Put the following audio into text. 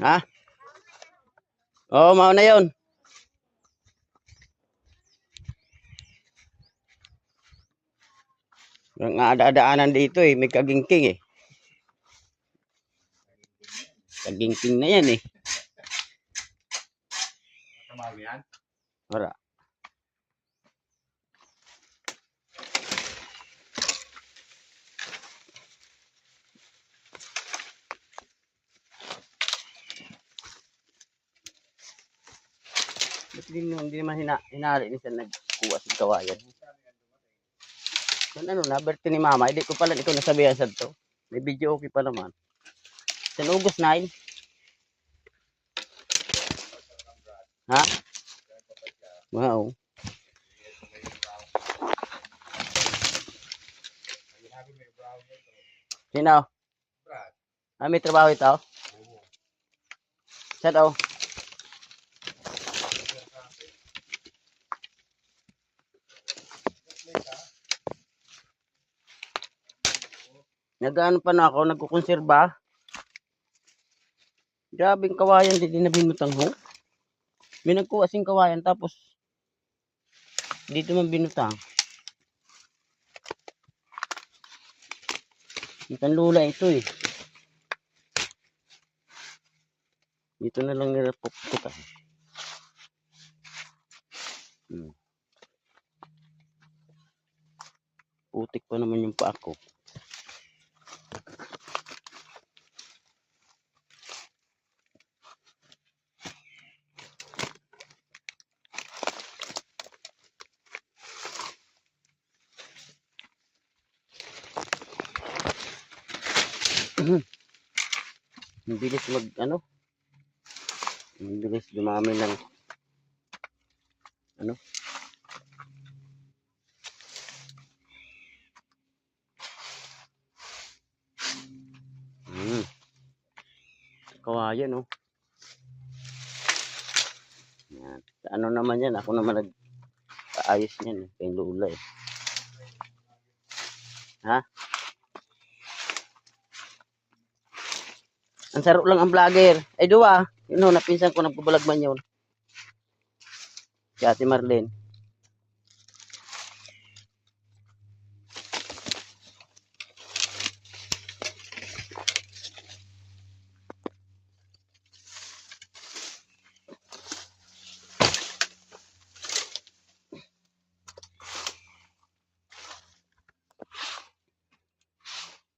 Ha? Oo, mao na yun. Ang ada-adaanan dito eh, may kagingking eh. Kagingking na yan eh. Tama yan? Wala. Ba't hindi naman hinari ni sa nagkuha sa kawayan? Yan ano, naberte ni mama. Hindi ko pala ito nasabihan sa to. May video okay pa naman. Sa August 9. Ha? Wow. Sino? Ah, may trabaho ito? Sa daw? Nag-ano pa na ako, nagkukonserba. Grabing kawayan, di na binutang ho. May nagkuha sing kawayan, tapos dito man binutang. Itang lula ito eh. Dito na lang nilapok-pukan. Putik pa naman yung paa ko. Ang bilis ang bilis dumami ng ano. Kawayan oh. Yan. Ano naman yan, ako naman nag-aayos niyan kay lula eh. Ha? Ang saro lang ang vlogger. Ay duwa, napinsan ko nagbabalagman yun. Si Ate Marlene.